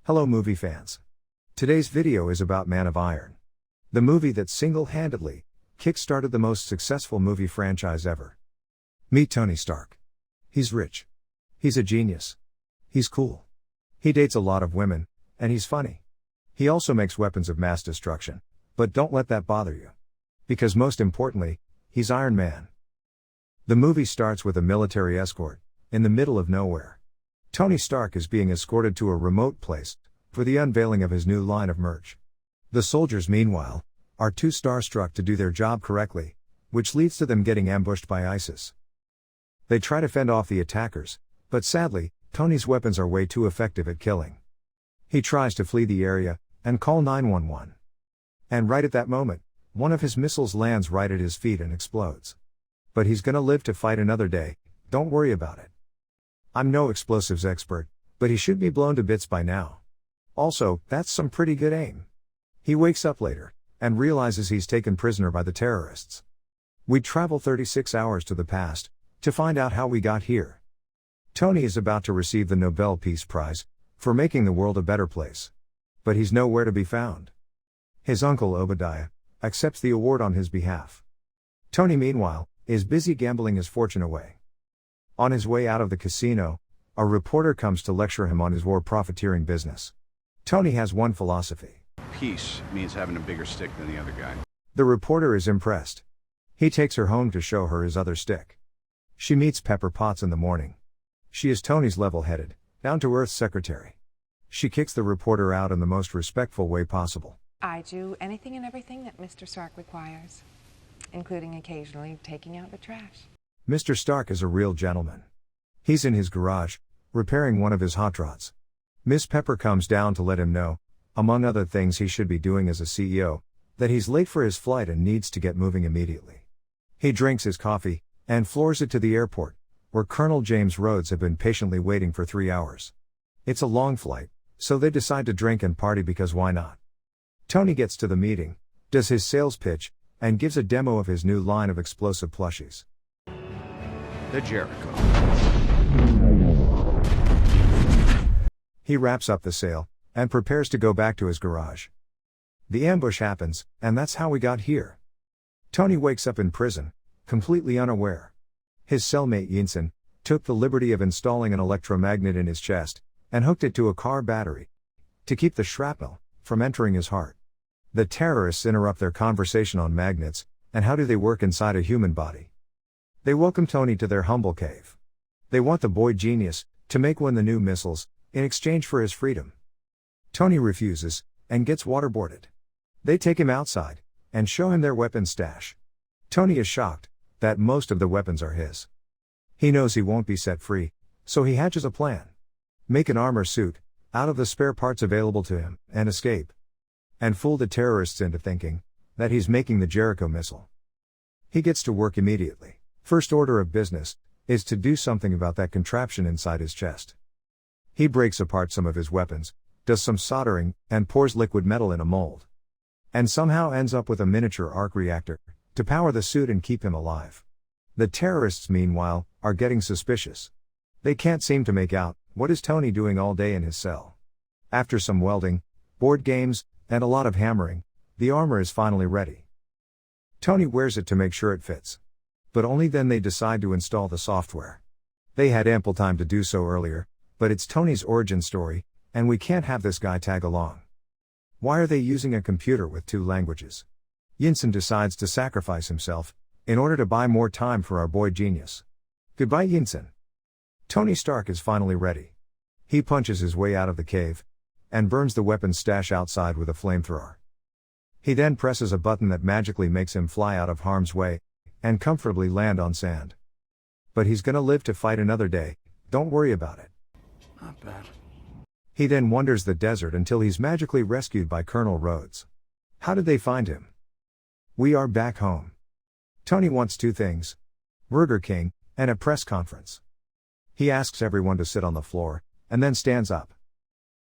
Hello movie fans. Today's video is about Man of Iron. The movie that single-handedly kick-started the most successful movie franchise ever. Meet Tony Stark. He's rich. He's a genius. He's cool. He dates a lot of women, and he's funny. He also makes weapons of mass destruction. But don't let that bother you. Because most importantly, he's Iron Man. The movie starts with a military escort, in the middle of nowhere. Tony Stark is being escorted to a remote place, for the unveiling of his new line of merch. The soldiers meanwhile, are too starstruck to do their job correctly, which leads to them getting ambushed by ISIS. They try to fend off the attackers, but sadly, Tony's weapons are way too effective at killing. He tries to flee the area, and call 911. And right at that moment, one of his missiles lands right at his feet and explodes. But he's gonna live to fight another day, don't worry about it. I'm no explosives expert, but he should be blown to bits by now. Also, that's some pretty good aim. He wakes up later, and realizes he's taken prisoner by the terrorists. We travel 36 hours to the past, to find out how we got here. Tony is about to receive the Nobel Peace Prize, for making the world a better place. But he's nowhere to be found. His uncle Obadiah accepts the award on his behalf. Tony meanwhile, is busy gambling his fortune away. On his way out of the casino, a reporter comes to lecture him on his war profiteering business. Tony has one philosophy. Peace means having a bigger stick than the other guy. The reporter is impressed. He takes her home to show her his other stick. She meets Pepper Potts in the morning. She is Tony's level-headed, down-to-earth secretary. She kicks the reporter out in the most respectful way possible. I do anything and everything that Mr. Stark requires, including occasionally taking out the trash. Mr. Stark is a real gentleman. He's in his garage, repairing one of his hot rods. Miss Pepper comes down to let him know, among other things he should be doing as a CEO, that he's late for his flight and needs to get moving immediately. He drinks his coffee, and floors it to the airport, where Colonel James Rhodes have been patiently waiting for 3 hours. It's a long flight, so they decide to drink and party because why not? Tony gets to the meeting, does his sales pitch, and gives a demo of his new line of explosive plushies. The Jericho. He wraps up the sale, and prepares to go back to his garage. The ambush happens, and that's how we got here. Tony wakes up in prison, completely unaware. His cellmate Yinsen took the liberty of installing an electromagnet in his chest, and hooked it to a car battery, to keep the shrapnel from entering his heart. The terrorists interrupt their conversation on magnets, and how do they work inside a human body. They welcome Tony to their humble cave. They want the boy genius to make one of the new missiles, in exchange for his freedom. Tony refuses, and gets waterboarded. They take him outside, and show him their weapons stash. Tony is shocked that most of the weapons are his. He knows he won't be set free, so he hatches a plan. Make an armor suit out of the spare parts available to him, and escape. And fool the terrorists into thinking that he's making the Jericho missile. He gets to work immediately. First order of business is to do something about that contraption inside his chest. He breaks apart some of his weapons, does some soldering, and pours liquid metal in a mold. And somehow ends up with a miniature arc reactor to power the suit and keep him alive. The terrorists meanwhile are getting suspicious. They can't seem to make out what is Tony doing all day in his cell. After some welding, board games, and a lot of hammering, the armor is finally ready. Tony wears it to make sure it fits. But only then they decide to install the software. They had ample time to do so earlier, but it's Tony's origin story, and we can't have this guy tag along. Why are they using a computer with 2 languages? Yinsen decides to sacrifice himself, in order to buy more time for our boy genius. Goodbye Yinsen. Tony Stark is finally ready. He punches his way out of the cave, and burns the weapons stash outside with a flamethrower. He then presses a button that magically makes him fly out of harm's way, and comfortably land on sand. But he's gonna live to fight another day, don't worry about it. Not bad. He then wanders the desert until he's magically rescued by Colonel Rhodes. How did they find him? We are back home. Tony wants 2 things. Burger King, and a press conference. He asks everyone to sit on the floor, and then stands up.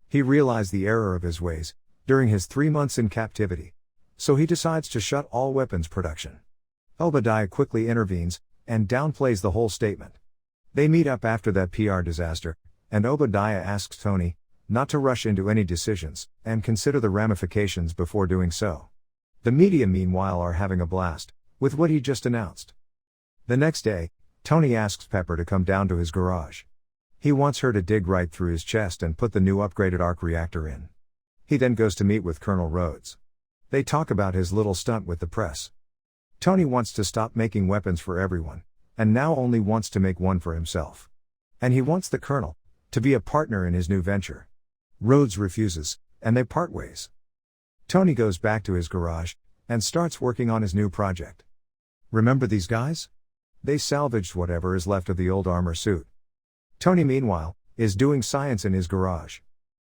He realized the error of his ways, during his 3 months in captivity. So he decides to shut all weapons production. Obadiah quickly intervenes, and downplays the whole statement. They meet up after that PR disaster, and Obadiah asks Tony not to rush into any decisions, and consider the ramifications before doing so. The media meanwhile are having a blast with what he just announced. The next day, Tony asks Pepper to come down to his garage. He wants her to dig right through his chest and put the new upgraded arc reactor in. He then goes to meet with Colonel Rhodes. They talk about his little stunt with the press. Tony wants to stop making weapons for everyone, and now only wants to make one for himself. And he wants the Colonel to be a partner in his new venture. Rhodes refuses, and they part ways. Tony goes back to his garage and starts working on his new project. Remember these guys? They salvaged whatever is left of the old armor suit. Tony, meanwhile, is doing science in his garage.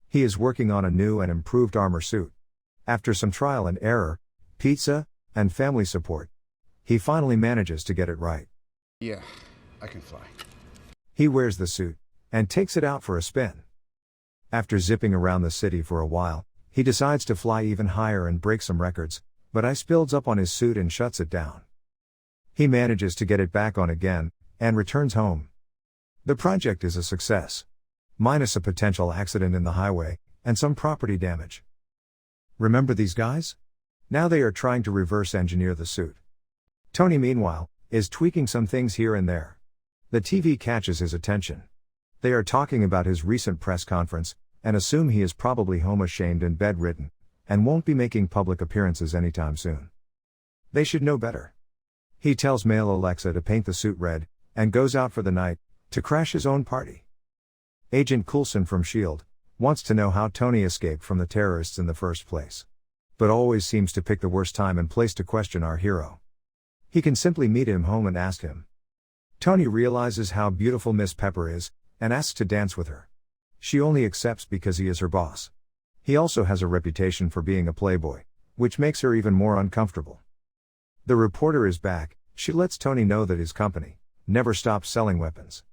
He is working on a new and improved armor suit. After some trial and error, pizza, and family support, he finally manages to get it right. Yeah, I can fly. He wears the suit and takes it out for a spin. After zipping around the city for a while, he decides to fly even higher and break some records, but ice builds up on his suit and shuts it down. He manages to get it back on again, and returns home. The project is a success. Minus a potential accident in the highway, and some property damage. Remember these guys? Now they are trying to reverse engineer the suit. Tony, meanwhile, is tweaking some things here and there. The TV catches his attention. They are talking about his recent press conference, and assume he is probably home-ashamed and bedridden, and won't be making public appearances anytime soon. They should know better. He tells male Alexa to paint the suit red, and goes out for the night, to crash his own party. Agent Coulson from S.H.I.E.L.D. wants to know how Tony escaped from the terrorists in the first place. But always seems to pick the worst time and place to question our hero. He can simply meet him home and ask him. Tony realizes how beautiful Miss Pepper is, and asks to dance with her. She only accepts because he is her boss. He also has a reputation for being a playboy, which makes her even more uncomfortable. The reporter is back. She lets Tony know that his company never stops selling weapons.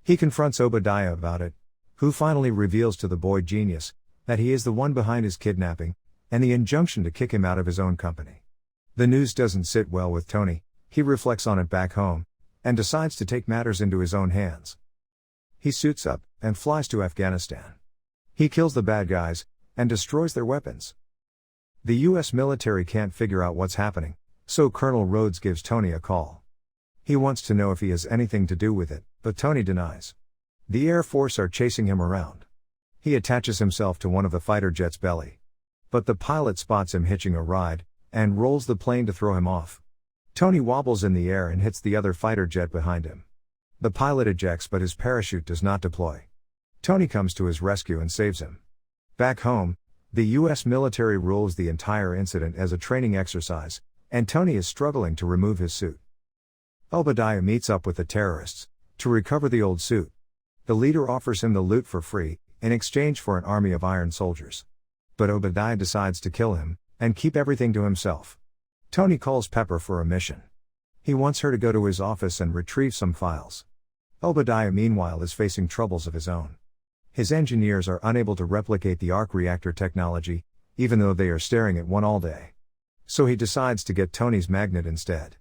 He confronts Obadiah about it, who finally reveals to the boy genius that he is the one behind his kidnapping, and the injunction to kick him out of his own company. The news doesn't sit well with Tony. He reflects on it back home, and decides to take matters into his own hands. He suits up, and flies to Afghanistan. He kills the bad guys, and destroys their weapons. The US military can't figure out what's happening, so Colonel Rhodes gives Tony a call. He wants to know if he has anything to do with it, but Tony denies. The Air Force are chasing him around. He attaches himself to one of the fighter jet's belly. But the pilot spots him hitching a ride, and rolls the plane to throw him off. Tony wobbles in the air and hits the other fighter jet behind him. The pilot ejects, but his parachute does not deploy. Tony comes to his rescue and saves him. Back home, the US military rules the entire incident as a training exercise, and Tony is struggling to remove his suit. Obadiah meets up with the terrorists to recover the old suit. The leader offers him the loot for free, in exchange for an army of iron soldiers. But Obadiah decides to kill him, and keep everything to himself. Tony calls Pepper for a mission. He wants her to go to his office and retrieve some files. Obadiah meanwhile is facing troubles of his own. His engineers are unable to replicate the arc reactor technology, even though they are staring at one all day. So he decides to get Tony's magnet instead.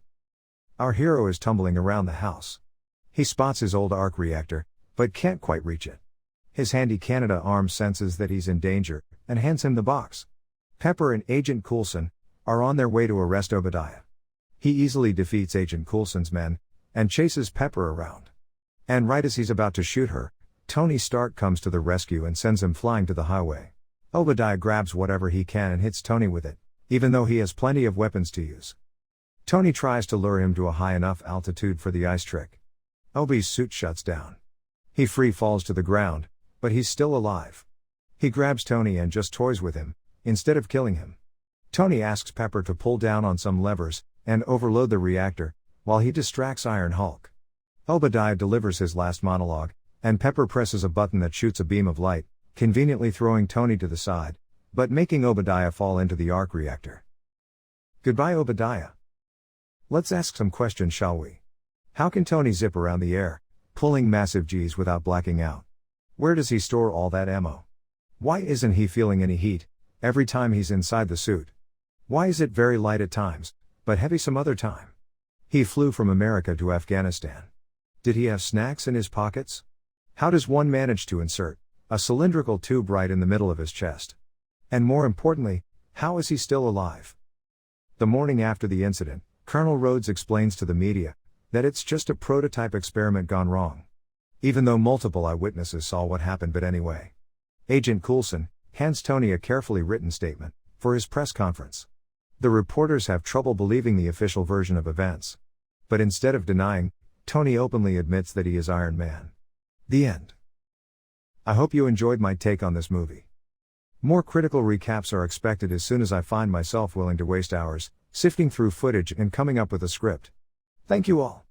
Our hero is tumbling around the house. He spots his old arc reactor, but can't quite reach it. His handy Canada arm senses that he's in danger, and hands him the box. Pepper and Agent Coulson are on their way to arrest Obadiah. He easily defeats Agent Coulson's men, and chases Pepper around. And right as he's about to shoot her, Tony Stark comes to the rescue and sends him flying to the highway. Obadiah grabs whatever he can and hits Tony with it, even though he has plenty of weapons to use. Tony tries to lure him to a high enough altitude for the ice trick. Obi's suit shuts down. He free falls to the ground, but he's still alive. He grabs Tony and just toys with him, instead of killing him. Tony asks Pepper to pull down on some levers, and overload the reactor, while he distracts Iron Hulk. Obadiah delivers his last monologue, and Pepper presses a button that shoots a beam of light, conveniently throwing Tony to the side, but making Obadiah fall into the arc reactor. Goodbye, Obadiah. Let's ask some questions, shall we? How can Tony zip around the air, pulling massive Gs without blacking out? Where does he store all that ammo? Why isn't he feeling any heat every time he's inside the suit? Why is it very light at times, but heavy some other time? He flew from America to Afghanistan. Did he have snacks in his pockets? How does one manage to insert A cylindrical tube right in the middle of his chest. And more importantly, how is he still alive? The morning after the incident, Colonel Rhodes explains to the media that it's just a prototype experiment gone wrong. Even though multiple eyewitnesses saw what happened, but anyway. Agent Coulson hands Tony a carefully written statement for his press conference. The reporters have trouble believing the official version of events. But instead of denying, Tony openly admits that he is Iron Man. The end. I hope you enjoyed my take on this movie. More critical recaps are expected as soon as I find myself willing to waste hours sifting through footage and coming up with a script. Thank you all.